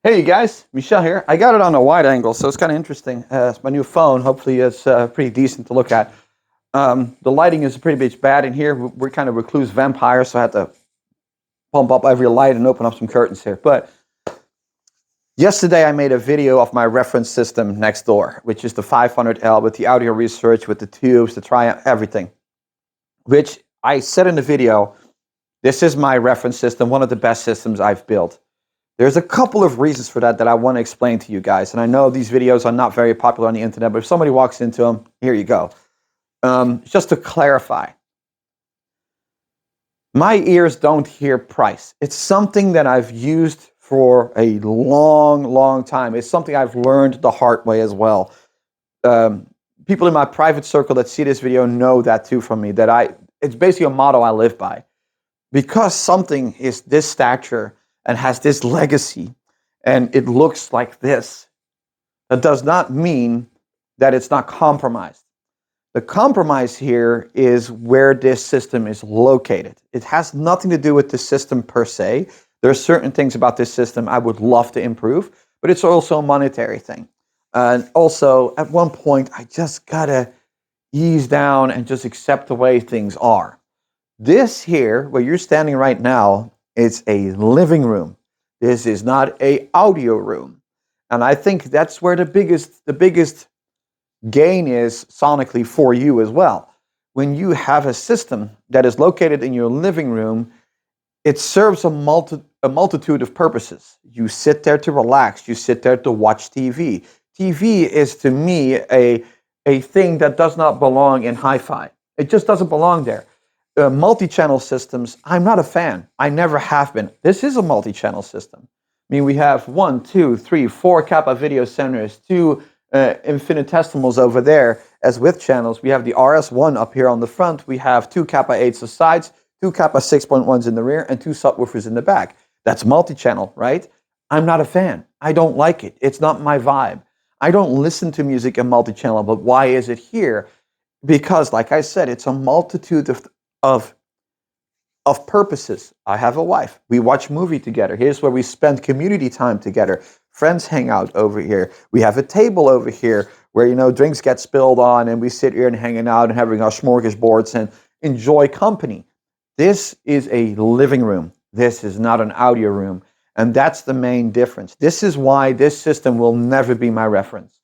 Hey you guys, Michelle here. I got it on a wide angle, so it's kind of interesting. It's my new phone. Hopefully, it's pretty decent to look at. The lighting is pretty much bad in here. We're kind of recluse vampires, so I had to pump up every light and open up some curtains here. But yesterday, I made a video of my reference system next door, which is the 500L with the audio research, with the tubes, the Triumph, everything. Which I said in the video, this is my reference system, one of the best systems I've built. There's a couple of reasons for that I want to explain to you guys. And I know these videos are not very popular on the internet, but if somebody walks into them, here you go. Just to clarify, my ears don't hear price. It's something that I've used for a long, long time. It's something I've learned the hard way as well. People in my private circle that see this video know that too from me, it's basically a motto I live by. Because something is this stature and has this legacy, and it looks like this, that does not mean that it's not compromised. The compromise here is where this system is located. It has nothing to do with the system per se. There are certain things about this system I would love to improve, but it's also a monetary thing. And also, at one point, I just gotta ease down and just accept the way things are. This here, where you're standing right now, it's a living room. This is not an audio room. And I think that's where the biggest gain is sonically for you as well. When you have a system that is located in your living room, it serves a multitude of purposes. You sit there to relax. You sit there to watch TV. TV is, to me, a thing that does not belong in hi-fi. It just doesn't belong there. Multi-channel systems, I'm not a fan. I never have been. This is a multi-channel system. I mean, we have 1, 2, 3, 4 Kappa video centers, 2 infinitesimals over there as width channels. We have the RS1 up here on the front. We have 2 Kappa 8s to sides, 2 Kappa 6.1s in the rear, and 2 subwoofers in the back. That's multi-channel, right? I'm not a fan. I don't like it. It's not my vibe. I don't listen to music in multi-channel, but why is it here? Because, like I said, it's a multitude of purposes. I have a wife. We watch movie together. Here's where we spend community time together. Friends hang out over here. We have a table over here where, drinks get spilled on and we sit here and hanging out and having our smorgasbords and enjoy company. This is a living room. This is not an audio room. And that's the main difference. This is why this system will never be my reference.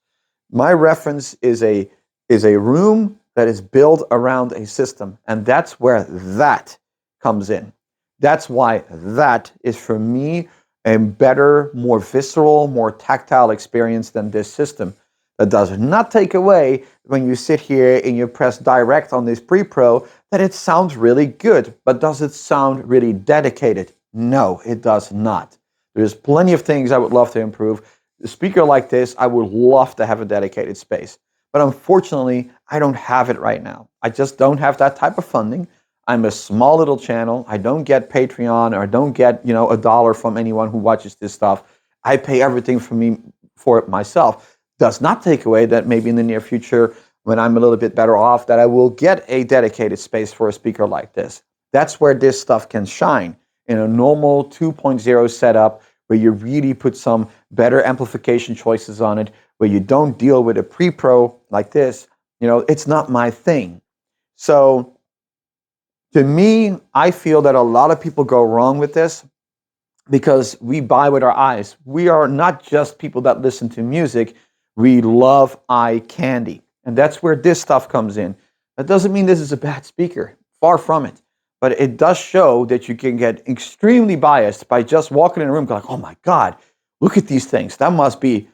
My reference is a room that is built around a system, and that's where that comes in. That's why that is, for me, a better, more visceral, more tactile experience than this system. That does not take away, when you sit here and you press direct on this pre-pro, that it sounds really good. But does it sound really dedicated? No, it does not. There's plenty of things I would love to improve. A speaker like this, I would love to have a dedicated space. But unfortunately, I don't have it right now. I just don't have that type of funding. I'm a small little channel. I don't get Patreon, or I don't get, $1 from anyone who watches this stuff. I pay everything for it myself. Does not take away that maybe in the near future, when I'm a little bit better off, that I will get a dedicated space for a speaker like this. That's where this stuff can shine, in a normal 2.0 setup, where you really put some better amplification choices on it, where you don't deal with a pre-pro like this. It's not my thing. So to me, I feel that a lot of people go wrong with this because we buy with our eyes. We are not just people that listen to music. We love eye candy. And that's where this stuff comes in. That doesn't mean this is a bad speaker. Far from it. But it does show that you can get extremely biased by just walking in a room going, oh my God, look at these things. That must be...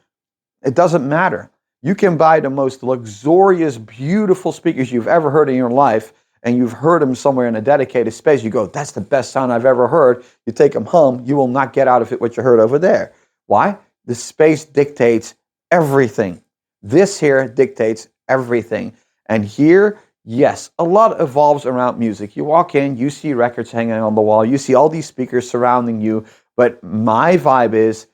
It doesn't matter. You can buy the most luxurious, beautiful speakers you've ever heard in your life, and you've heard them somewhere in a dedicated space. You go, that's the best sound I've ever heard. You take them home, you will not get out of it what you heard over there. Why? The space dictates everything. This here dictates everything. And here, yes, a lot evolves around music. You walk in, you see records hanging on the wall, you see all these speakers surrounding you, but my vibe is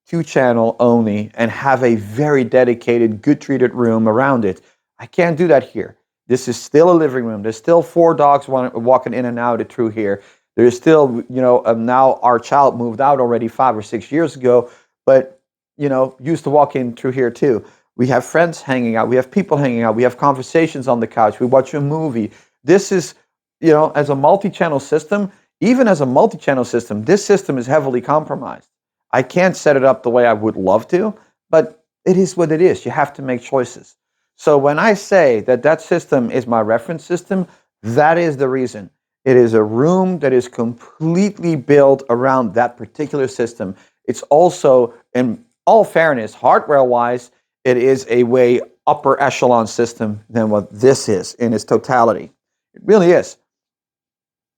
2-channel only and have a very dedicated, good treated room around it. I can't do that here. This is still a living room. There's still 4 dogs walking in and out through here. There's still, now our child moved out already 5 or 6 years ago, but used to walk in through here too. We have friends hanging out. We have people hanging out. We have conversations on the couch. We watch a movie. This is, as a multi-channel system, even as a multi-channel system, this system is heavily compromised. I can't set it up the way I would love to, but it is what it is. You have to make choices. So when I say that system is my reference system, that is the reason. It is a room that is completely built around that particular system. It's also, in all fairness, hardware-wise, it is a way upper echelon system than what this is in its totality. It really is.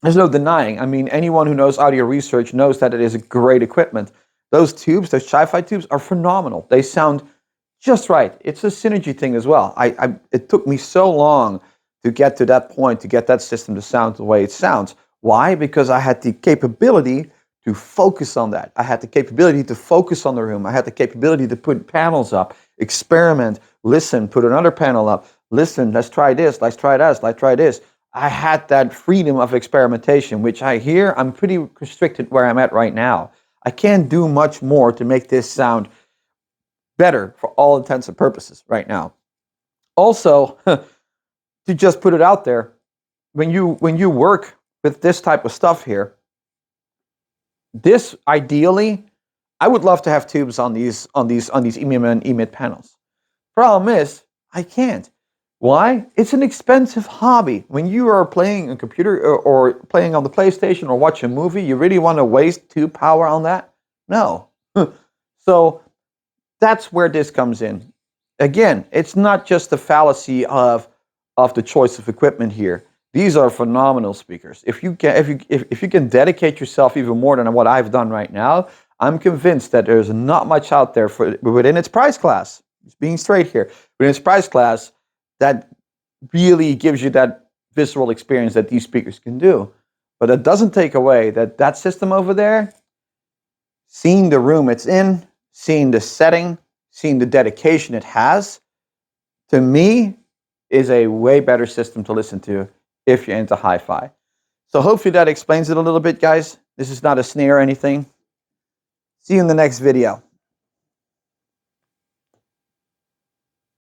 There's no denying. I mean, anyone who knows audio research knows that it is a great equipment. Those tubes, those Chi-Fi tubes, are phenomenal. They sound just right. It's a synergy thing as well. It took me so long to get to that point, to get that system to sound the way it sounds. Why? Because I had the capability to focus on that. I had the capability to focus on the room. I had the capability to put panels up, experiment, listen, put another panel up, listen, let's try this, let's try this, let's try this. I had that freedom of experimentation, which I'm pretty restricted where I'm at right now. I can't do much more to make this sound better for all intents and purposes right now. Also, to just put it out there, when you work with this type of stuff here, this ideally, I would love to have tubes on these EMIM and EMIT panels. Problem is, I can't. Why? It's an expensive hobby. When you are playing a computer or playing on the PlayStation or watch a movie, you really want to waste tube power on that? No. So that's where this comes in. Again, it's not just the fallacy of the choice of equipment here. These are phenomenal speakers. If you can dedicate yourself even more than what I've done right now, I'm convinced that there's not much out there within its price class. Just being straight here, within its price class, that really gives you that visceral experience that these speakers can do. But it doesn't take away that system over there, seeing the room it's in, seeing the setting, seeing the dedication it has, to me, is a way better system to listen to if you're into hi-fi. So hopefully that explains it a little bit, guys. This is not a snare or anything. See you in the next video.